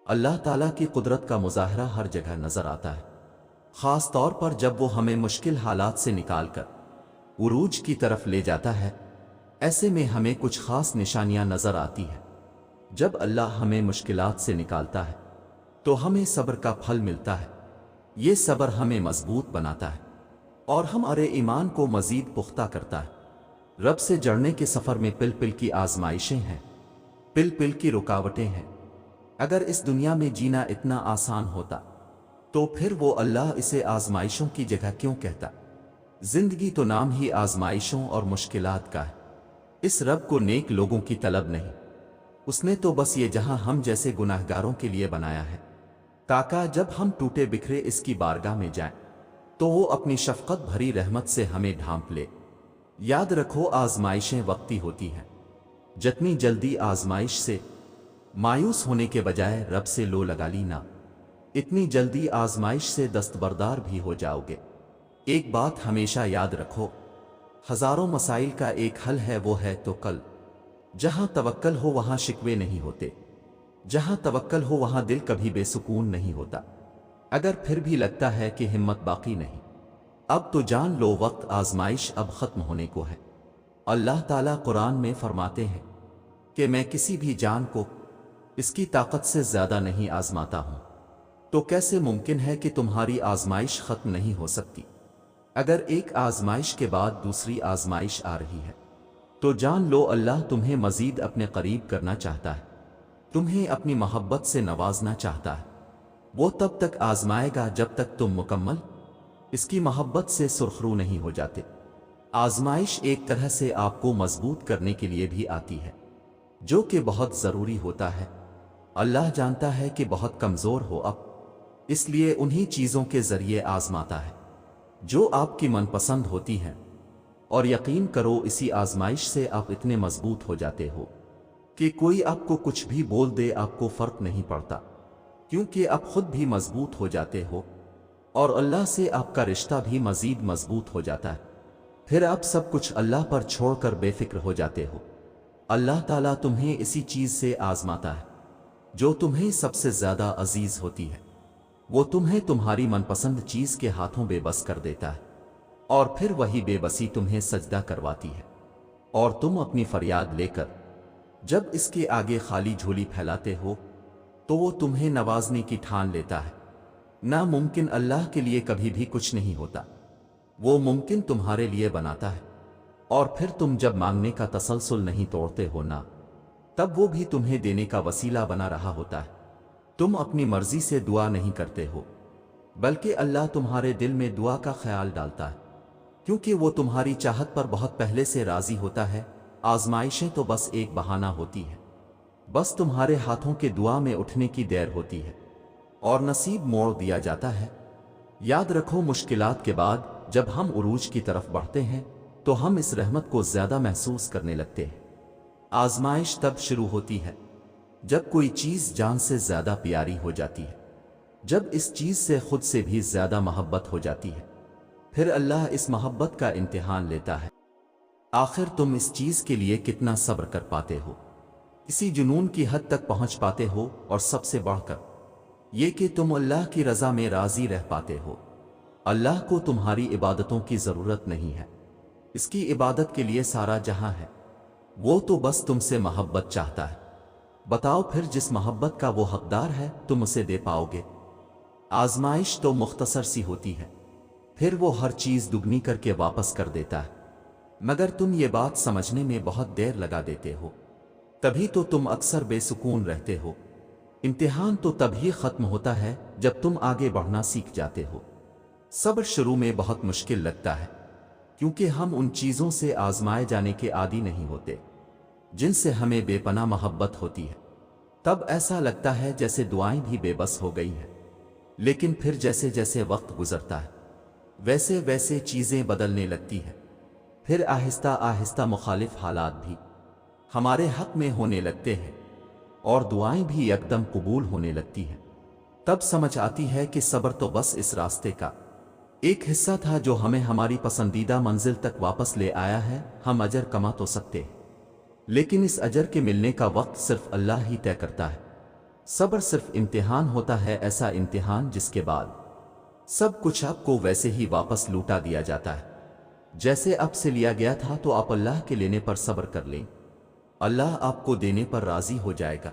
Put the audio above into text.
اللہ ताला की कुदरत का मुजाहरा हर जगह नजर आता है, खास तौर पर जब वो हमें मुश्किल हालात से निकाल कर उरूज की तरफ ले जाता है। ऐसे में हमें कुछ खास निशानियां नजर आती है। जब अल्लाह हमें मुश्किलात से निकालता है तो हमें सब्र का फल मिलता है। ये सब्र हमें मजबूत बनाता है और हमारे ईमान को मजीद पुख्ता करता है। रब से जड़ने के सफर में पिल पिल की आजमाइशें हैं, पिल पिल की रुकावटें हैं। अगर इस दुनिया में जीना इतना आसान होता तो फिर वो अल्लाह इसे आजमाइशों की जगह क्यों कहता। जिंदगी तो नाम ही आजमाइशों और मुश्किलात का है। इस रब को नेक लोगों की तलब नहीं, उसने तो बस ये जहां हम जैसे गुनाहगारों के लिए बनाया है, ताकि जब हम टूटे बिखरे इसकी बारगाह में जाएं तो वो अपनी शफकत भरी रहमत से हमें ढांप ले। याद रखो, आजमाइशें वक्ती होती हैं। जितनी जल्दी आजमाइश से मायूस होने के बजाय रब से लो लगा ली ना, इतनी जल्दी आजमाइश से दस्तबरदार भी हो जाओगे। एक बात हमेशा याद रखो, हजारों मसाइल का एक हल है, वो है तो कल। जहां तवक्कल हो वहां शिकवे नहीं होते, जहां तवक्कल हो वहां दिल कभी बेसुकून नहीं होता। अगर फिर भी लगता है कि हिम्मत बाकी नहीं, अब तो जान लो वक्त आजमाइश अब खत्म होने को है। अल्लाह ताला कुरान में फरमाते हैं कि मैं किसी भी जान को इसकी ताकत से ज्यादा नहीं आजमाता हूं। तो कैसे मुमकिन है कि तुम्हारी आजमाइश खत्म नहीं हो सकती। अगर एक आजमाइश के बाद दूसरी आजमाइश आ रही है तो जान लो अल्लाह तुम्हें मजीद अपने करीब करना चाहता है, तुम्हें अपनी मोहब्बत से नवाजना चाहता है। वो तब तक आजमाएगा जब तक तुम मुकम्मल इसकी मोहब्बत से सुरखरू नहीं हो जाते। आजमाइश एक तरह से आपको मजबूत करने के लिए भी आती है, जो कि बहुत जरूरी होता है। अल्लाह जानता है कि बहुत कमजोर हो अब, इसलिए उन्हीं चीजों के जरिए आजमाता है जो आपकी मनपसंद होती हैं। और यकीन करो, इसी आजमाइश से आप इतने मजबूत हो जाते हो कि कोई आपको कुछ भी बोल दे आपको फर्क नहीं पड़ता, क्योंकि आप खुद भी मजबूत हो जाते हो और अल्लाह से आपका रिश्ता भी मजीद मजबूत हो जाता है। फिर आप सब कुछ अल्लाह पर छोड़कर बेफिक्र हो जाते हो। अल्लाह ताला तुम्हें इसी चीज से आजमाता है जो तुम्हें सबसे ज्यादा अजीज होती है। वो तुम्हें तुम्हारी मनपसंद चीज के हाथों बेबस कर देता है और फिर वही बेबसी तुम्हें सजदा करवाती है और तुम अपनी फरियाद लेकर जब इसके आगे खाली झोली फैलाते हो तो वो तुम्हें नवाजने की ठान लेता है। नामुमकिन अल्लाह के लिए कभी भी कुछ नहीं होता, वो मुमकिन तुम्हारे लिए बनाता है। और फिर तुम जब मांगने का तसलसल नहीं तोड़ते हो ना, तब वो भी तुम्हें देने का वसीला बना रहा होता है। तुम अपनी मर्जी से दुआ नहीं करते हो, बल्कि अल्लाह तुम्हारे दिल में दुआ का ख्याल डालता है, क्योंकि वो तुम्हारी चाहत पर बहुत पहले से राजी होता है। आजमाइशें तो बस एक बहाना होती है, बस तुम्हारे हाथों के दुआ में उठने की देर होती है और नसीब मोड़ दिया जाता है। याद रखो, मुश्किलात के बाद जब हम उरूज की तरफ बढ़ते हैं तो हम इस रहमत को ज्यादा महसूस करने लगते हैं। आजमाइश तब शुरू होती है जब कोई चीज जान से ज्यादा प्यारी हो जाती है, जब इस चीज से खुद से भी ज्यादा मोहब्बत हो जाती है। फिर अल्लाह इस मोहब्बत का इम्तिहान लेता है, आखिर तुम इस चीज के लिए कितना सब्र कर पाते हो, इसी जुनून की हद तक पहुंच पाते हो, और सबसे बढ़कर ये कि तुम अल्लाह की रजा में राजी रह पाते हो। अल्लाह को तुम्हारी इबादतों की जरूरत नहीं है, इसकी इबादत के लिए सारा जहां है। वो तो बस तुमसे मोहब्बत चाहता है। बताओ फिर, जिस मोहब्बत का वो हकदार है तुम उसे दे पाओगे? आजमाइश तो मुख्तसर सी होती है, फिर वो हर चीज दुगनी करके वापस कर देता है। मगर तुम ये बात समझने में बहुत देर लगा देते हो, तभी तो तुम अक्सर बेसुकून रहते हो। इम्तिहान तो तभी खत्म होता है जब तुम आगे बढ़ना सीख जाते हो। सब्र शुरू में बहुत मुश्किल लगता है, क्योंकि हम उन चीजों से आजमाए जाने के आदी नहीं होते जिनसे हमें बेपनाह मोहब्बत होती है। तब ऐसा लगता है जैसे दुआएं भी बेबस हो गई हैं। लेकिन फिर जैसे जैसे वक्त गुजरता है वैसे वैसे चीजें बदलने लगती हैं। फिर आहिस्ता आहिस्ता मुखालिफ हालात भी हमारे हक में होने लगते हैं और दुआएं भी एकदम कबूल होने लगती हैं। तब समझ आती है कि सब्र तो बस इस रास्ते का एक हिस्सा था जो हमें हमारी पसंदीदा मंजिल तक वापस ले आया है। हम अजर कमा तो सकते हैं, लेकिन इस अजर के मिलने का वक्त सिर्फ अल्लाह ही तय करता है। صبر صرف امتحان ہوتا ہے، ایسا امتحان جس کے بعد سب کچھ آپ کو ویسے ہی واپس لوٹا دیا جاتا ہے جیسے اب سے لیا گیا تھا۔ تو آپ اللہ کے لینے پر صبر کر لیں، اللہ آپ کو دینے پر راضی ہو جائے گا۔